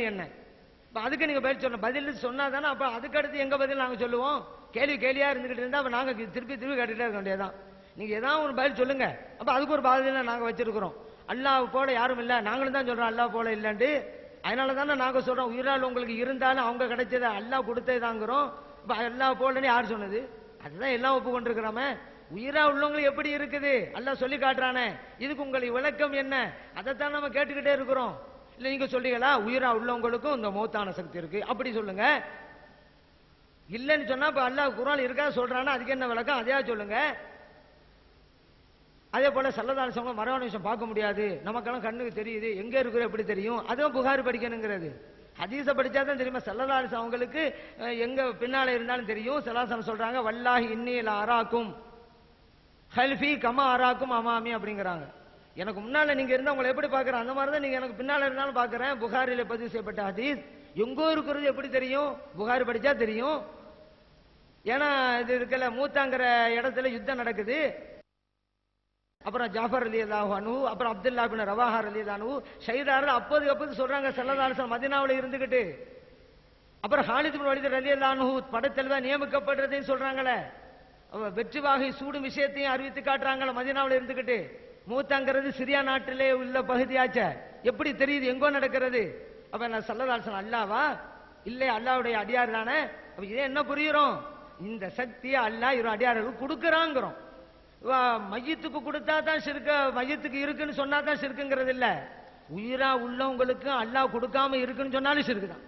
என்ன அதுக்கு நீங்க பதில் சொல்லணும். பதில் சொன்னா தானே அப்ப அதுக்கு அடுத்து எங்க பதில் நாங்க சொல்லுவோம். கேள்வியா இருந்துகிட்டு இருந்தா அப்ப நாங்க திருப்பி கேட்டுட்டே இருக்க வேண்டியதான். நீங்க ஏதாவது ஒரு பதில் சொல்லுங்க. அப்ப அதுக்கு ஒரு பதில நாங்க வச்சிருக்கிறோம். அல்லாஹ் போல யாரும் இல்ல, நாங்களும் தான் சொல்றோம் அல்லாஹ் போல இல்லன்னு. அதனால தானே நாங்க சொல்றோம் உயிரால் உங்களுக்கு இருந்தாலும் அவங்க கிடைச்சதை அல்லாஹ் கொடுத்ததாங்கிறோம். இப்ப அல்லாஹ் போலன்னு யார் சொன்னது? அதுதான் எல்லாம் ஒப்புக்கொண்டிருக்கிறோமே. உயிரா உள்ளவங்களுக்கு எப்படி இருக்குது அல்லாஹ் சொல்லி காட்டுறானே, இதுக்கு உங்களுக்கு விளக்கம் என்ன? அதைத்தான் நம்ம கேட்டுக்கிட்டே இருக்கிறோம். இல்ல நீங்க சொல்றீங்களா உயிரா உள்ளவங்களுக்கும் இந்த மௌத்தான சக்தி இருக்கு அப்படி சொல்லுங்க. இல்லன்னு சொன்னா இப்ப அல்லாஹ் குர்ஆன் இருக்கா சொல்றானா அதுக்கு என்ன விளக்கம் அதையா சொல்லுங்க. அதே போல ஸல்லல்லாஹு அலைஹி வஸல்லம் மறைவான விஷயம் பார்க்க முடியாது, நமக்கெல்லாம் கண்ணுக்கு தெரியுது, எங்க இருக்கிற எப்படி தெரியும்? அதுவும் புகாரி படிக்கணுங்கிறது. ஹதீஸ படிச்சா தான் தெரியுமா? ஸல்லல்லாஹு அலைஹி வஸல்லம் அவங்களுக்கு எங்க பின்னால இருந்தாலும் தெரியும். ஸல்லல்லாஹு அலைஹி வஸல்லம் சொல்றாங்க வல்லாஹி இன்னி லா அராக்கும் ஹல்ஃபி கமா அராக்கும் அமாமி அப்படிங்கிறாங்க. எனக்கு முன்னால நீங்க இருந்தா உங்களை எப்படி பாக்குறேன் அந்த மாதிரி தான் நீங்க எனக்கு பின்னால இருந்தாலும் பாக்குறேன். புகாரில பதிவு செய்யப்பட்ட ஹதீஸ். எங்கோ இருக்கிறது எப்படி தெரியும்? புகாரி படிச்சா தெரியும். ஏன்னா இது இருக்கல மூத்தாங்கிற இடத்துல யுத்தம் நடக்குது. அப்புறம் ஜாஃபர் ரலியல்லாஹு அன்ஹு அப்புறம் அப்துல்லா இப்னு ரவாஹா ரலியல்லாஹு அன்ஹு ஷஹீதார்கள் அப்போது சொல்றாங்க ஸல்லல்லாஹு அலைஹி வஸல்லம் மதீனாவுல இருந்துகிட்டு. அப்புறம் ஹாலித் இப்னு வலீத் ரலியல்லாஹு அன்ஹு படைத்தலைவா நியமிக்கப்படுறதையும் சொல்றாங்களே, வெற்றி வாகை சூடும் விஷயத்தையும் அறிவித்து காட்டுறாங்களே மதீனாவுல இருந்துகிட்டு. மூத்தாங்கிறது சிரியா நாட்டிலே உள்ள பகுதியாச்ச எப்படி தெரியுது எங்கோ நடக்கிறது? அப்ப நான் ஸல்லல்லாஹு அலைஹி வஸல்லம் அல்லாஹ்வா? இல்லை அல்லாஹ்வுடைய அடியார் தானே. அப்ப இதே என்ன புரியுறோம்? இந்த சக்தியை அல்லாஹ் இவரு அடியார்களுக்கு கொடுக்கறாங்கிறோம். மையத்துக்கு கொடுத்தா தான் ஷிர்க், மையத்துக்கு இருக்குன்னு சொன்னா தான் ஷிர்க்குங்கிறது இல்ல. உயிரா உள்ளவங்களுக்கு அல்லாஹ் கொடுக்காம இருக்குன்னு சொன்னாலும் ஷிர்க் தான்.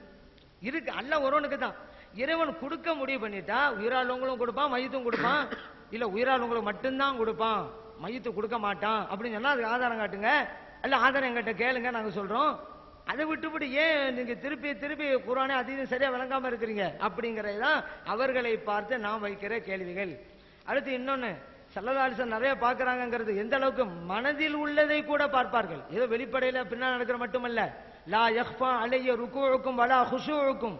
இருக்கு அல்லாஹ் ஒருவனுக்கு தான். இறைவன் கொடுக்க முடிவு பண்ணிட்டா உயிராளவங்களும் கொடுப்பான் மையத்தும் கொடுப்பான். இல்ல உயிராளவங்களுக்கு மட்டும்தான் கொடுப்பான் மையத்து கொடுக்க மாட்டான் அப்படின்னு சொன்னா அதுக்கு ஆதாரம் காட்டுங்க. அல்ல ஆதாரம் எங்கிட்ட கேளுங்க நாங்க சொல்றோம். அதை விட்டுவிட்டு ஏன் நீங்க திருப்பி குர்ஆனே அதிகம் சரியா விளங்காம இருக்கிறீங்க அப்படிங்கறதுதான் அவர்களை பார்த்து நாம் வைக்கிற கேள்விகள். அடுத்து இன்னொன்னு ஸல்லல்லாஹு அலைஹி வஸல்லம் நிறைய பார்க்கறாங்கிறது எந்த அளவுக்கு மனதில் உள்ளதை கூட பார்ப்பார்கள். ஏதோ வெளிப்படையில பின்னால் நடக்கிற மட்டுமல்ல. லா யக்ஃபா அலைய ருக்கூஉக்கும் வலா குஷூஉக்கும்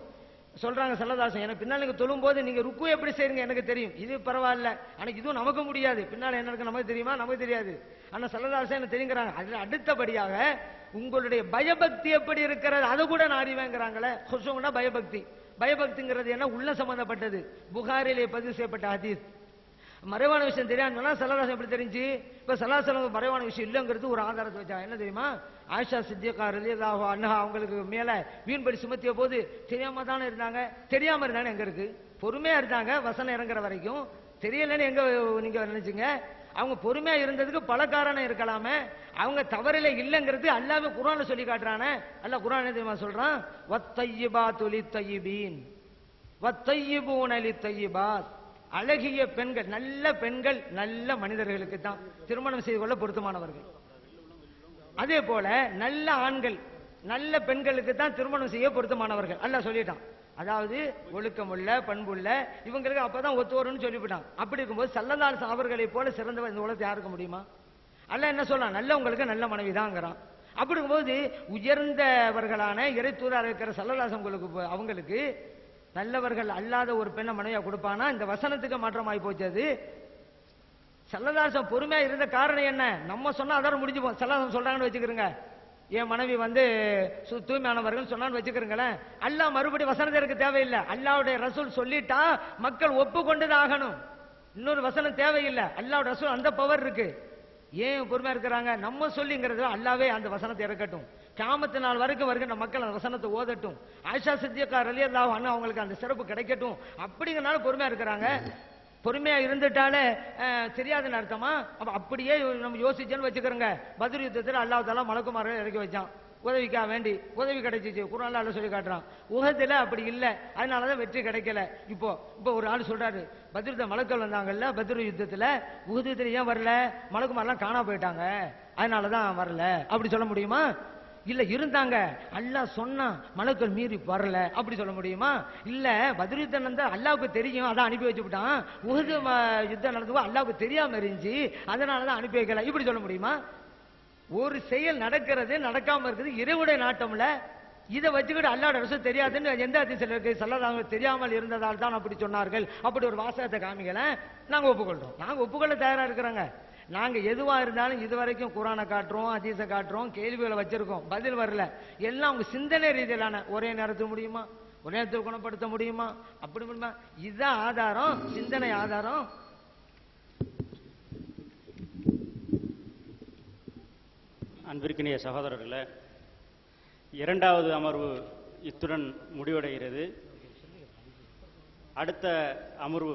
சொல்றாங்க ஸல்லல்லாஹு அலைஹி வஸல்லம். எனக்கு பின்னால நீங்க தொழும்போது நீங்க ருக்கு எப்படி செய்றீங்க எனக்கு தெரியும், இது பரவாயில்ல. ஆனா இதுவும் நமக்கு முடியாது, பின்னால என்ன இருக்கு நமக்கு தெரியுமா? நமக்கு தெரியாது. ஆனா ஸல்லல்லாஹு அலைஹி வஸல்லம் தெரியுங்கிறாங்க. அதுல அடுத்தபடியாக உங்களுடைய பயபக்தி எப்படி இருக்கிறது அதை கூட நான் அறிவேங்கிறாங்களே. குஷூனா பயபக்தி. பயபக்திங்கிறது என்ன? உள்ள சம்பந்தப்பட்டது. புகாரிலே பதிவு செய்யப்பட்ட ஹதீஸ். மறைவான விஷயம் தெரியாதுன்னு சொன்னா ஸல்லல்லாஹு அலைஹி எப்படி தெரிஞ்சு? இப்ப ஸல்லல்லாஹு அலைஹி வஸல்லம் மறைவான விஷயம் இல்லங்கிறது ஒரு ஆதாரத்தை வச்சாங்க. என்ன தெரியுமா? ஆயிஷா சித்திகா ரலியல்லாஹு அன்ஹா அவங்களுக்கு மேல வீண்படி சுமத்திய போது தெரியாம தானே இருந்தாங்க. தெரியாம இருந்தானே எங்க இருக்கு? பொறுமையா இருந்தாங்க வசனம் இறங்குற வரைக்கும். தெரியலன்னு எங்க நீங்க நினைச்சீங்க? அவங்க பொறுமையா இருந்ததுக்கு பல காரணம் இருக்கலாமே. அவங்க தவறில இல்லங்கிறது அல்லாஹ்வே குர்ஆன்ல சொல்லி காட்டுறானே. அல்லாஹ் குர்ஆன் என்ன தெரியுமா சொல்றான்? வத்தய்யிபாத்து லித்தய்யிபீன் வத்தய்யிபூன லித்தய்யிபாத். அழகிய பெண்கள் நல்ல பெண்கள் நல்ல மனிதர்களுக்கு தான் திருமணம் செய்து கொள்ள பொருத்தமானவர்கள். அதே போல நல்ல ஆண்கள் நல்ல பெண்களுக்கு தான் திருமணம் செய்ய பொருத்தமானவர்கள் அல்லாஹ் சொல்லிட்டான். அதாவது ஒழுக்கமுள்ள பண்புள்ள இவங்களுக்கு அப்பதான் ஒத்து வரும்னு சொல்லிவிட்டான். அப்படி இருக்கும்போது ஸல்லல்லாஹு அலைஹி வஸல்லம் அவர்களை போல சிறந்தவர் இந்த உலகத்தை யாருக்க முடியுமா? அல்லாஹ் என்ன சொல்றான்? நல்ல உங்களுக்கு நல்ல மனைவி தான்ங்கிறான். அப்படி இருக்கும்போது உயர்ந்தவர்களான இறை தூதராக இருக்கிற ஸல்லல்லாஹு அலைஹி வஸல்லம் அவங்களுக்கு நல்லவர்கள் அல்லாத ஒரு பெண்ணை மனைவியா கொடுப்பானா? இந்த வசனத்துக்கு மாற்றமாயி போச்சு. அது ஸல்லல்லாஹு அலைஹி வஸல்லம் பொறுமையா இருந்த காரணம் என்ன? நம்ம சொன்னா அதோட முடிஞ்சு போகும். ஸல்லல்லாஹு அலைஹி வஸல்லம் சொல்றாங்கன்னு வச்சுக்கிறங்க, என் மனைவி தூய்மையானவர்கள் சொன்னான்னு வச்சுக்கிறீங்களேன். அல்லாஹ் மறுபடி வசனத்தை இருக்க தேவையில்லை. அல்லாஹ்வுடைய ரசூல் சொல்லிட்டா மக்கள் ஒப்புக்கொண்டுதான் ஆகணும். இன்னொரு வசனம் தேவையில்லை. அல்லாஹ்வுடைய ரசூல் அந்த பவர் இருக்கு. ஏன் பொறுமையா இருக்கிறாங்க? நம்ம சொல்லிங்கிறது அல்லாஹ்வே அந்த வசனத்தை இறக்கட்டும். கியாமத் நாள் வரைக்கும் வருகின்ற மக்கள் அந்த வசனத்தை ஓதட்டும். ஆயிஷா சித்திகா ரலியல்லாஹு அன்ஹா அவங்களுக்கு அந்த சிறப்பு கிடைக்கட்டும். அப்படிங்கறனால பொறுமையா இருக்கிறாங்க. பொறுமையா இருந்துட்டாலே தெரியாதுன்னு அர்த்தமா? அப்ப அப்படியே நம்ம யோசிச்சோன்னு வச்சுக்கிறோங்க. பத்ர் யுத்தத்தில் அல்லாஹ் தஆலா மலக்குமாரை இறக்கி வச்சான் உதவிக்கா வேண்டி. உதவி கிடைச்சிச்சு. குர்ஆன்ல அல்லாஹ் சொல்லி காட்டுறான். உஹதுல அப்படி இல்ல, அதனாலதான் வெற்றி கிடைக்கல. இப்போ ஒரு ஆள் சொல்றாரு பத்ருல மலக்கள் வந்தாங்கல்ல பத்ர் யுத்தத்துல, உஹது யுத்தத்துல ஏன் வரல? மலக்குமாரெல்லாம் காணா போயிட்டாங்க அதனாலதான் வரல அப்படி சொல்ல முடியுமா? இல்ல இருந்தாங்க அல்லாஹ் சொன்னா மலக்கள் மீறி வரல அப்படி சொல்ல முடியுமா? இல்ல பத்ர் யுத்தம் வந்து அல்லாஹ்வுக்கு தெரியும் அதான் அனுப்பி வச்சுட்டான். உஹது யுத்தம் நடந்தப்போ அல்லாஹ்வுக்கு தெரியாம இருந்துச்சு அதனாலதான் அனுப்பி வைக்கல இப்படி சொல்ல முடியுமா? ஒரு செயல் நடக்கிறது நடக்காம இருக்குது இறைவனுடைய நாட்டம்ல. இதை வச்சுக்கிட்டு அல்லாஹ்வுடைய ரசூல் தெரியாதுன்னு எந்த ஹதீஸ்ல இருக்கு? ஸல்லல்லாஹு அலைஹி வஸல்லம் தெரியாமல் இருந்ததால் தான் அப்படி சொன்னார்கள் அப்படி ஒரு வாசகத்தை காமிக்கல. நாங்க ஒப்புக்கொள்றோம். நாங்க ஒப்புக்கொள்ள தயாரா இருக்கிறோங்க. நாங்க எதுவா இருந்தாலும் இதுவரைக்கும் குரானை காட்டுறோம், ஹதீஸை காட்டுறோம், கேள்விகளை வச்சிருக்கோம், பதில் வரல. எல்லாம் உங்க சிந்தனை ரீதியிலான ஒரே நேரத்துக்கு முடியுமா, ஒரே நேரத்தில் குணப்படுத்த முடியுமா, அப்படி முடியுமா? இதுதான் ஆதாரம், சிந்தனை ஆதாரம். அன்பிற்கினிய சகோதரர்களே, இரண்டாவது அமர்வு இத்துடன் முடிவடைகிறது. அடுத்த அமர்வு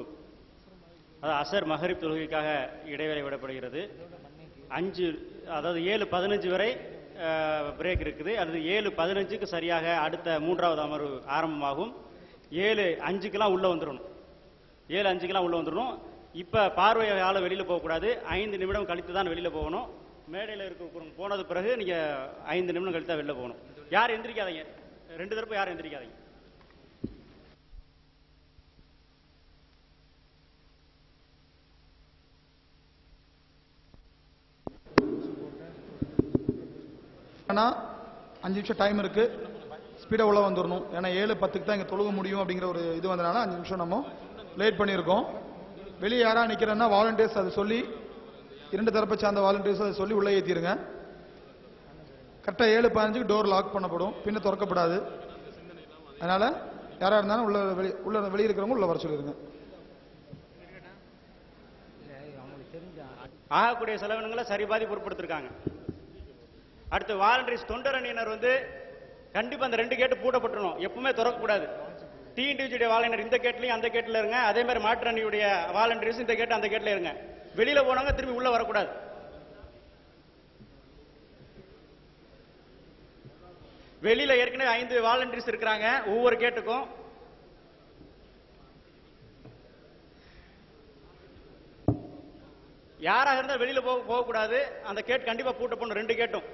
அசர் மகரிப் தொழுகைக்காக இடைவேளை விடப்படுகிறது. 7:15 வரை பிரேக் இருக்குது. அது 7:15க்கு சரியாக அடுத்த மூன்றாவது அமர்வு ஆரம்பமாகும். 7:05க்கெல்லாம் உள்ள வந்துடணும். 7:05க்கெல்லாம் உள்ள வந்துடணும். இப்ப பார்வையால வெளியில போகக்கூடாது. 5 நிமிடம் கழித்து தான் வெளியில போகணும். மேடையில் இருக்க போனது பிறகு நீங்க 5 நிமிடம் கழித்து தான் வெளில போகணும். யாரும் எந்திரிக்காதீங்க, 2 தரப்பு யாரும் எந்திரிக்காதீங்க. ஆனால் 5 நிமிஷம் டைம் இருக்கு, ஸ்பீடாக உள்ள வந்துடணும். ஏன்னா 7:10க்கு தான் இங்கே தொழுக முடியும் அப்படிங்கிற ஒரு இது வந்ததுனால 5 நிமிஷம் நம்ம லேட் பண்ணியிருக்கோம். வெளியே யாரா நிற்கிறேன்னா வாலண்டியர்ஸ் அதை சொல்லி, 2 தரப்பை சார்ந்த வாலண்டியர்ஸ் அதை சொல்லி உள்ளே ஏற்றிருங்க. கரெக்டாக 7:15க்கு டோர் லாக் பண்ணப்படும், பின்ன திறக்கப்படாது. அதனால யாரா இருந்தாலும் உள்ள வெளியே இருக்கிறவங்க உள்ள வர சொல்லிருங்க. ஆகக்கூடிய செலவினங்களை சரிபாதி பொருட்படுத்திருக்காங்க. அடுத்து வாலண்டரிஸ் தொண்டர் அணியினர் கண்டிப்பா அந்த 2 கேட்டு பூட்டப்பட்டுரும், எப்பவுமே திறக்கக்கூடாது. டிஎன்டிஜியுடைய வாலண்டியர் இந்த கேட்லயும் அந்த கேட்ல இருங்க. அதே மாதிரி மாற்று அணியுடைய வாலண்டியர்ஸ் இந்த கேட்டு அந்த கேட்ல இருங்க. வெளியில போனவங்க திரும்பி உள்ள வரக்கூடாது. வெளியில ஏற்கனவே 5 வாலண்டியர்ஸ் இருக்கிறாங்க ஒவ்வொரு கேட்டுக்கும். யாராக இருந்தால் வெளியில போகக்கூடாது. அந்த கேட் கண்டிப்பா பூட்டப்படணும் 2 கேட்டும்.